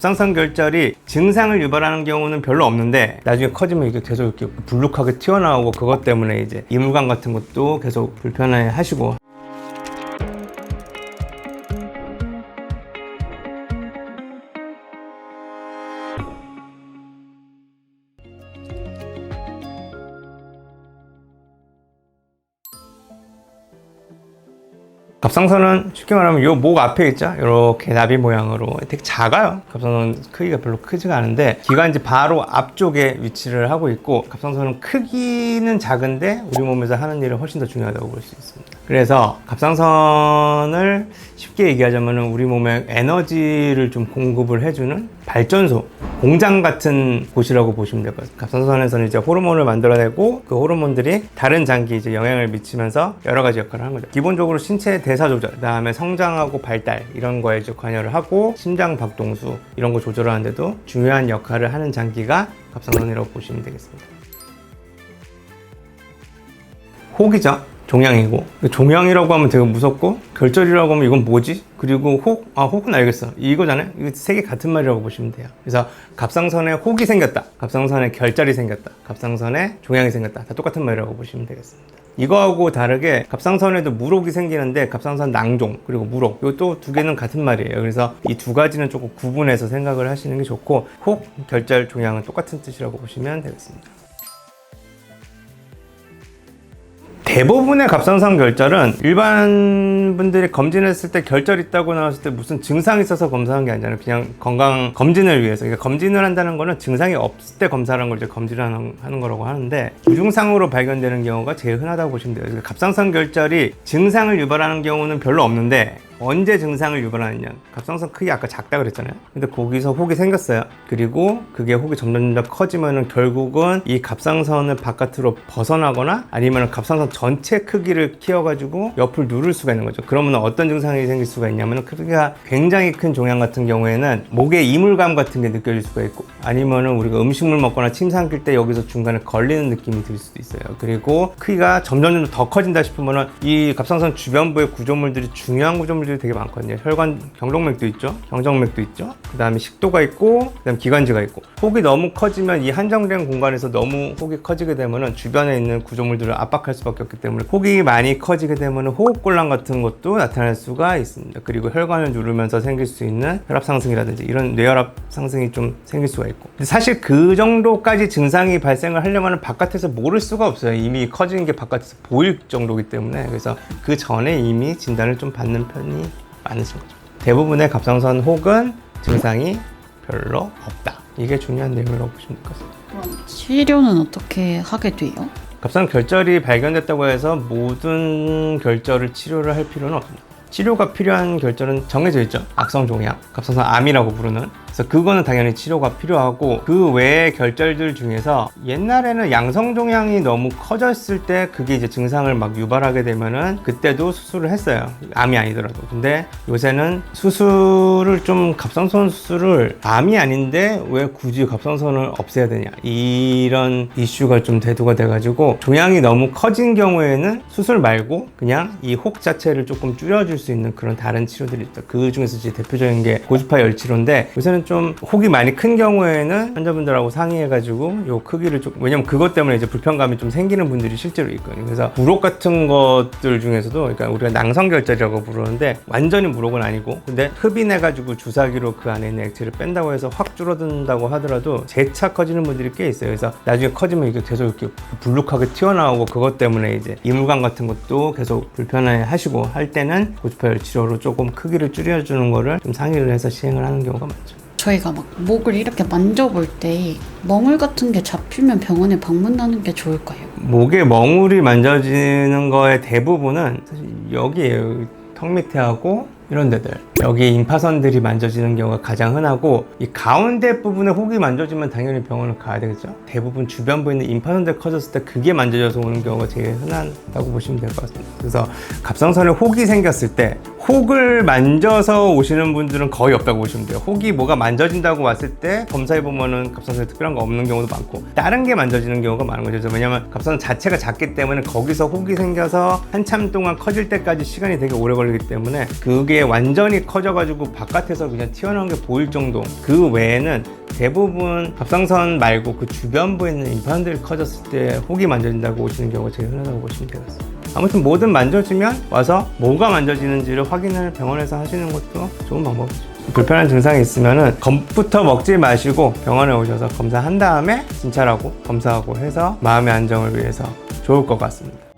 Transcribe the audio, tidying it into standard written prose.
갑상선 결절이 증상을 유발하는 경우는 별로 없는데 나중에 커지면 이게 계속 이렇게 불룩하게 튀어나오고 그것 때문에 이제 이물감 같은 것도 계속 불편해 하시고. 갑상선은 쉽게 말하면 요 목 앞에 있죠? 이렇게 나비 모양으로 되게 작아요. 갑상선 크기가 별로 크지가 않은데 기관지 바로 앞쪽에 위치를 하고 있고, 갑상선은 크기는 작은데 우리 몸에서 하는 일은 훨씬 더 중요하다고 볼 수 있습니다. 그래서 갑상선을 쉽게 얘기하자면 우리 몸에 에너지를 좀 공급을 해주는 발전소, 공장 같은 곳이라고 보시면 될 것 같아요. 갑상선에서는 이제 호르몬을 만들어내고 그 호르몬들이 다른 장기에 이제 영향을 미치면서 여러 가지 역할을 하는 거죠. 기본적으로 신체 대사 조절, 그다음에 성장하고 발달 이런 거에 이제 관여를 하고, 심장 박동수 이런 거 조절하는데도 중요한 역할을 하는 장기가 갑상선이라고 보시면 되겠습니다. 혹이죠. 종양이고, 종양이라고 하면 되게 무섭고, 결절이라고 하면 이건 뭐지? 그리고 혹은 알겠어. 이거잖아요. 이거 세 개 같은 말이라고 보시면 돼요. 그래서 갑상선에 혹이 생겼다, 갑상선에 결절이 생겼다, 갑상선에 종양이 생겼다, 다 똑같은 말이라고 보시면 되겠습니다. 이거하고 다르게 갑상선에도 물혹이 생기는데 갑상선 낭종 그리고 물혹, 이것도 두 개는 같은 말이에요. 그래서 이 두 가지는 조금 구분해서 생각을 하시는 게 좋고, 혹, 결절, 종양은 똑같은 뜻이라고 보시면 되겠습니다. 대부분의 갑상선 결절은 일반 분들이 검진했을 때 결절 있다고 나왔을 때 무슨 증상이 있어서 검사한 게 아니잖아요. 그냥 건강 검진을 위해서. 그러니까 검진을 한다는 거는 증상이 없을 때 검사하는 걸 이제 검진을 하는 거라고 하는데, 유증상으로 발견되는 경우가 제일 흔하다고 보시면 돼요. 그러니까 갑상선 결절이 증상을 유발하는 경우는 별로 없는데, 언제 증상을 유발하느냐, 갑상선 크기 아까 작다 그랬잖아요. 근데 거기서 혹이 생겼어요. 그리고 그게 혹이 점점 커지면은 결국은 이 갑상선을 바깥으로 벗어나거나 아니면 갑상선 전체 크기를 키워가지고 옆을 누를 수가 있는 거죠. 그러면 어떤 증상이 생길 수가 있냐면, 크기가 굉장히 큰 종양 같은 경우에는 목에 이물감 같은 게 느껴질 수가 있고, 아니면은 우리가 음식물 먹거나 침 삼킬 때 여기서 중간에 걸리는 느낌이 들 수도 있어요. 그리고 크기가 점점 더 커진다 싶으면은 이 갑상선 주변부의 구조물들이, 중요한 구조물들이 되게 많거든요. 혈관, 경동맥도 있죠, 정정맥도 있죠, 그 다음에 식도가 있고, 그 다음에 기관지가 있고. 혹이 너무 커지면 이 한정된 공간에서 너무 혹이 커지게 되면은 주변에 있는 구조물들을 압박할 수밖에 없기 때문에, 혹이 많이 커지게 되면 호흡곤란 같은 것도 나타날 수가 있습니다. 그리고 혈관을 누르면서 생길 수 있는 혈압 상승이라든지 이런 뇌혈압 상승이 좀 생길 수가 있고. 근데 사실 그 정도까지 증상이 발생을 하려면 바깥에서 모를 수가 없어요. 이미 커지는 게 바깥에서 보일 정도이기 때문에. 그래서 그 전에 이미 진단을 좀 받는 편이 많으신 거죠. 대부분의 갑상선 혹은 증상이 별로 없다. 이게 중요한 내용이라고 보시면 될 것 같습니다. 그럼 치료는 어떻게 하게 돼요? 갑상선 결절이 발견됐다고 해서 모든 결절을 치료를 할 필요는 없습니다. 치료가 필요한 결절은 정해져 있죠. 악성 종양, 갑상선 암이라고 부르는. 그래서 그거는 당연히 치료가 필요하고, 그 외의 결절들 중에서 옛날에는 양성 종양이 너무 커졌을 때 그게 이제 증상을 막 유발하게 되면은 그때도 수술을 했어요. 암이 아니더라도. 근데 요새는 수술을 좀, 갑상선 수술을 암이 아닌데 왜 굳이 갑상선을 없애야 되냐, 이런 이슈가 좀 대두가 돼가지고, 종양이 너무 커진 경우에는 수술 말고 그냥 이 혹 자체를 조금 줄여줄 수 있는 그런 다른 치료들이 있죠. 그 중에서 이제 대표적인 게 고주파 열 치료인데, 요새는 좀 혹이 많이 큰 경우에는 환자분들하고 상의해가지고 요 크기를 좀, 왜냐면 그것 때문에 이제 불편감이 좀 생기는 분들이 실제로 있거든요. 그래서 물혹 같은 것들 중에서도, 그러니까 우리가 낭성결절이라고 부르는데 완전히 물혹은 아니고, 근데 흡인해가지고 주사기로 그 안에 있는 액체를 뺀다고 해서 확 줄어든다고 하더라도 재차 커지는 분들이 꽤 있어요. 그래서 나중에 커지면 이게 계속 이렇게 불룩하게 튀어나오고, 그것 때문에 이제 이물감 같은 것도 계속 불편해 하시고 할 때는 고주파 열 치료로 조금 크기를 줄여주는 거를 좀 상의를 해서 시행을 하는 경우가 많죠. 저희가 막 목을 이렇게 만져볼 때 멍울 같은 게 잡히면 병원에 방문하는 게 좋을까요? 목에 멍울이 만져지는 거의 대부분은 사실 여기에요. 턱 밑에 하고 이런 데들, 여기 임파선들이 만져지는 경우가 가장 흔하고, 이 가운데 부분에 혹이 만져지면 당연히 병원을 가야 되겠죠. 대부분 주변부에 있는 임파선들 커졌을 때 그게 만져져서 오는 경우가 제일 흔하다고 보시면 될 것 같습니다. 그래서 갑상선에 혹이 생겼을 때 혹을 만져서 오시는 분들은 거의 없다고 보시면 돼요. 혹이 뭐가 만져진다고 왔을 때 검사해보면은 갑상선에 특별한 거 없는 경우도 많고, 다른 게 만져지는 경우가 많은 거죠. 왜냐면 갑상선 자체가 작기 때문에 거기서 혹이 생겨서 한참 동안 커질 때까지 시간이 되게 오래 걸리기 때문에 그게 이게 완전히 커져가지고 바깥에서 그냥 튀어나온 게 보일 정도, 그 외에는 대부분 갑상선 말고 그 주변부에 있는 임플란트들이 커졌을 때 혹이 만져진다고 오시는 경우가 제일 흔하다고 보시면 되겠습니다. 아무튼 뭐든 만져주면 와서 뭐가 만져지는지를 확인을 병원에서 하시는 것도 좋은 방법이죠. 불편한 증상이 있으면은 겁부터 먹지 마시고 병원에 오셔서 검사한 다음에 진찰하고 검사하고 해서 마음의 안정을 위해서 좋을 것 같습니다.